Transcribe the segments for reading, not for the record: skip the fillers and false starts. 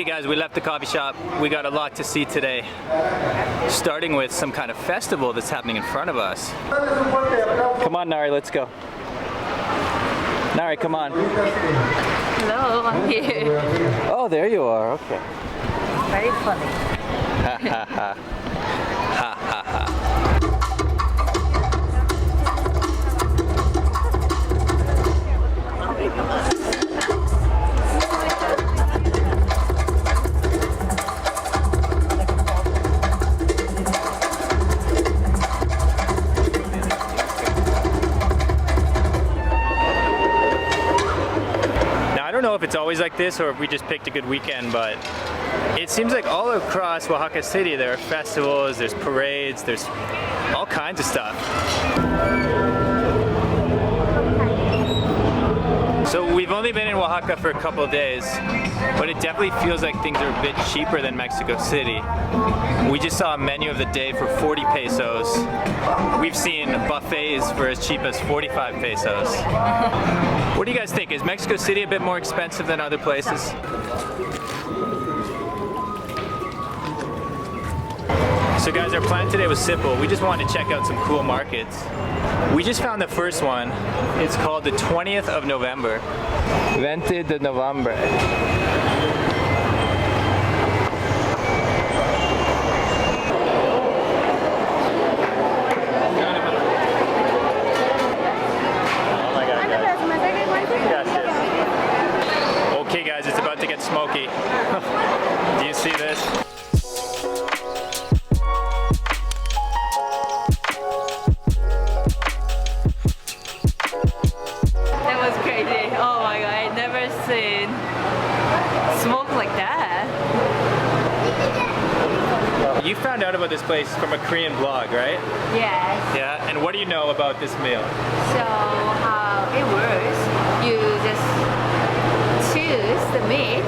guys, we left the coffee shop. We got a lot to see today. Starting with some kind of festival that's happening in front of us. Come on, Nari, let's go. Nari, come on. Hello, I'm here. Oh, there you are, okay. Very funny. Ha ha ha. Ha ha ha. I don't know if it's always like this or if we just picked a good weekend, but it seems like all across Oaxaca City there are festivals, there's parades, there's all kinds of stuff. So we've only been in Oaxaca for a couple of days, but it definitely feels like things are a bit cheaper than Mexico City. We just saw a menu of the day for 40 pesos. We've seen buffets for as cheap as 45 pesos. What do you guys think? Is Mexico City a bit more expensive than other places? So guys, our plan today was simple. We just wanted to check out some cool markets. We just found the first one. It's called the 20th of November. 20 de Novembre. Okay guys, it's about to get smoky. Do you see this? That was crazy. Oh my god, I've never seen smoke like that. You found out about this place from a Korean blog, right? Yes. Yeah, and what do you know about this meal? So how it works, you just choose the meat.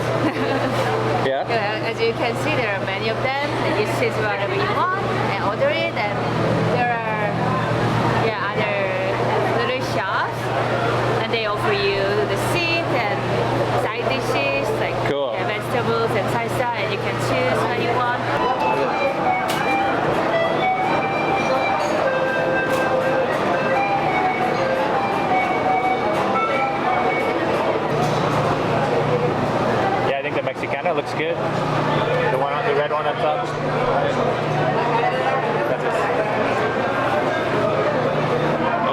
Yeah? As you can see, there are many of them, and you choose whatever you want and order it. And there are other little shops, and they offer you the seat and side dishes like Cool. vegetables and salsa, and you can choose what you want. Yeah, I think the Mexicana looks good. The red one on top. That's it.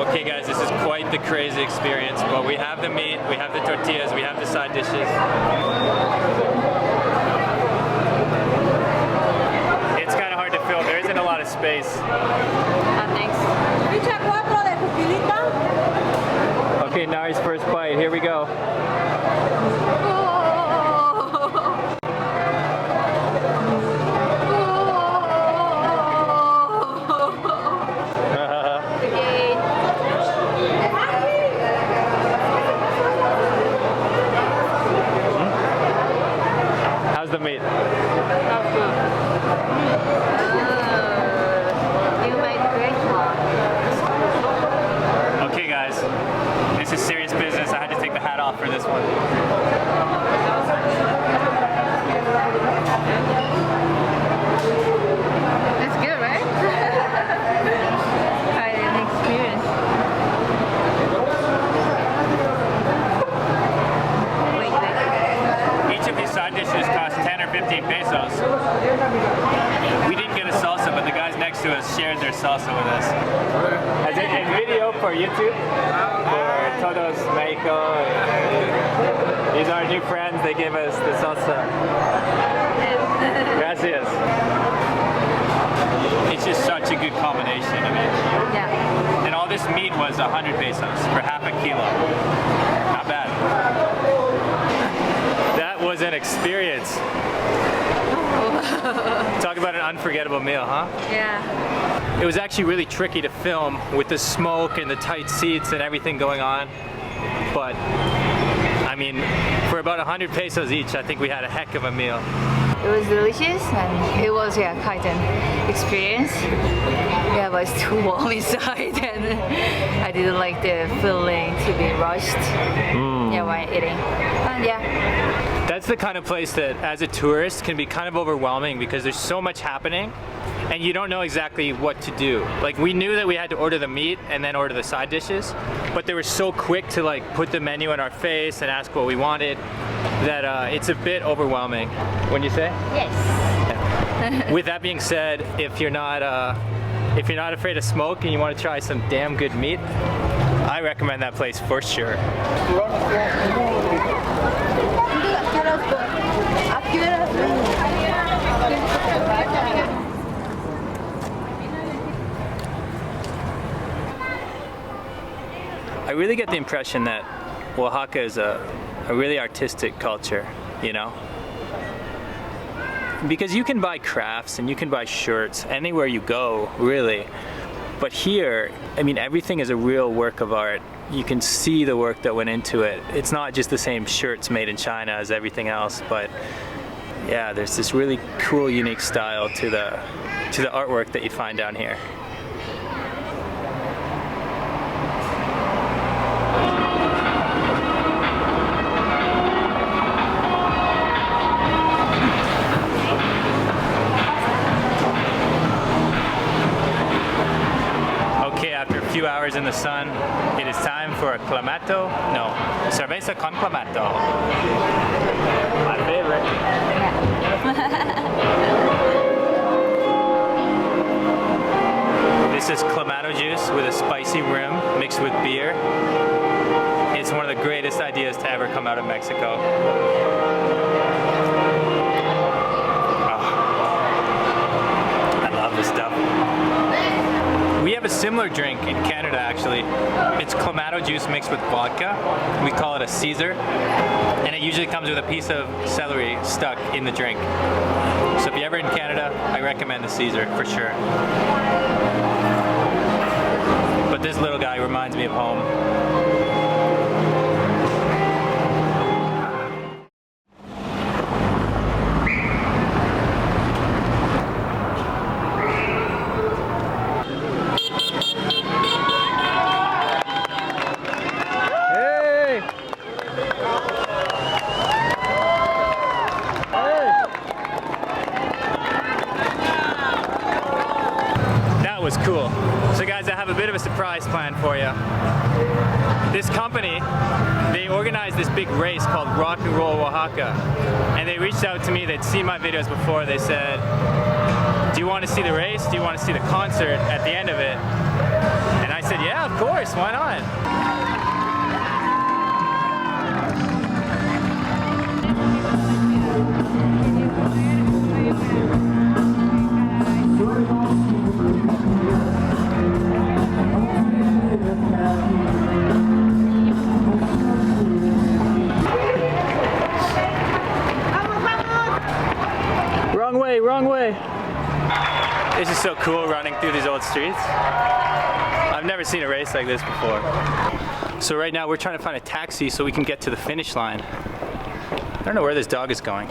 Okay guys, this is quite the crazy experience, but we have the meat, we have the tortillas, we have the side dishes. It's kind of hard to film, there isn't a lot of space. Thanks. Okay, Nari's first bite, here we go. How's the meat? You made a great one. Okay guys, this is serious business. I had to take the hat off for this one. It's good, right? Quite an experience. Wait. Each of these side dishes cost 10 or 15 pesos. We didn't get a salsa, but the guys next to us shared their salsa with us. As in video for YouTube, for Todos Mexico. These are our new friends, they gave us the salsa. Gracias. It's just such a good combination, I mean. Yeah. And all this meat was 100 pesos for half a kilo. Not bad. That was an experience. Talk about an unforgettable meal, huh? Yeah. It was actually really tricky to film with the smoke and the tight seats and everything going on. But, I mean, for about 100 pesos each, I think we had a heck of a meal. It was delicious, and it was quite an experience. Yeah, but it's too warm inside, and I didn't like the feeling to be rushed. Yeah, while eating. And yeah. That's the kind of place that as a tourist can be kind of overwhelming because there's so much happening and you don't know exactly what to do. Like we knew that we had to order the meat and then order the side dishes, but they were so quick to like put the menu in our face and ask what we wanted that it's a bit overwhelming. Wouldn't you say? Yes. Yeah. With that being said, if you're not afraid of smoke and you want to try some damn good meat, I recommend that place for sure. I really get the impression that Oaxaca is a really artistic culture, you know? Because you can buy crafts and you can buy shirts anywhere you go, really. But here, I mean, everything is a real work of art. You can see the work that went into it. It's not just the same shirts made in China as everything else, but yeah, there's this really cool, unique style to the artwork that you find down here. After a few hours in the sun, it is time for a clamato. No, cerveza con clamato. My favorite. This is clamato juice with a spicy rim mixed with beer. It's one of the greatest ideas to ever come out of Mexico. Oh, I love this stuff. We have a similar drink in Canada, actually. It's clamato juice mixed with vodka. We call it a Caesar, and it usually comes with a piece of celery stuck in the drink. So if you're ever in Canada, I recommend the Caesar for sure. But this little guy reminds me of home. Was cool. So guys, I have a bit of a surprise plan for you. This company, they organized this big race called Rock and Roll Oaxaca, and they reached out to me. They'd seen my videos before. They said, do you want to see the race? Do you want to see the concert at the end of it? And I said, yeah, of course, why not? Wrong way. This is so cool running through these old streets. I've never seen a race like this before. So right now we're trying to find a taxi so we can get to the finish line. I don't know where this dog is going.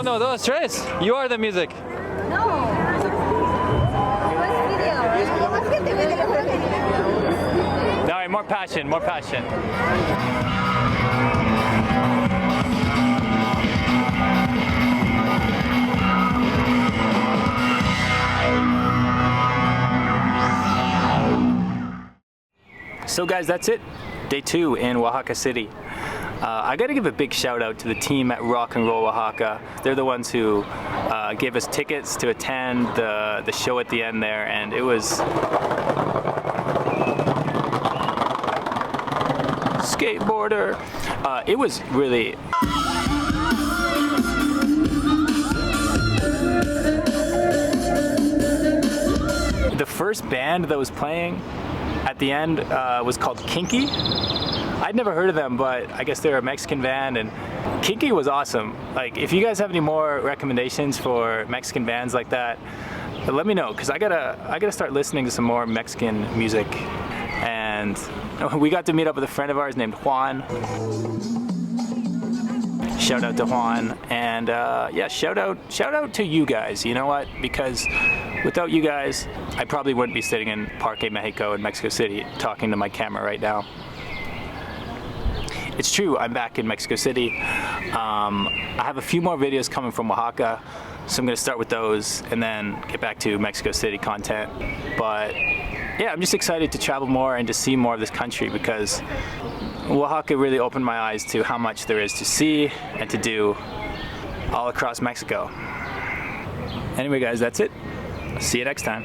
No, dos, tres. You are the music. No. All right, more passion, more passion. So guys, that's it. Day 2 in Oaxaca City. I gotta give a big shout out to the team at Rock and Roll Oaxaca. They're the ones who gave us tickets to attend the show at the end there, and it was skateboarder. It was really The first band that was playing at the end was called Kinky. I'd never heard of them, but I guess they're a Mexican band, and Kinky was awesome. Like, if you guys have any more recommendations for Mexican bands like that, let me know, because I gotta start listening to some more Mexican music. And we got to meet up with a friend of ours named Juan. Shout out to Juan, and yeah, shout out to you guys. You know what? Because without you guys, I probably wouldn't be sitting in Parque Mexico in Mexico City talking to my camera right now. It's true, I'm back in Mexico City. I have a few more videos coming from Oaxaca, so I'm gonna start with those and then get back to Mexico City content. But yeah, I'm just excited to travel more and to see more of this country, because Oaxaca really opened my eyes to how much there is to see and to do all across Mexico. Anyway guys, that's it. See you next time.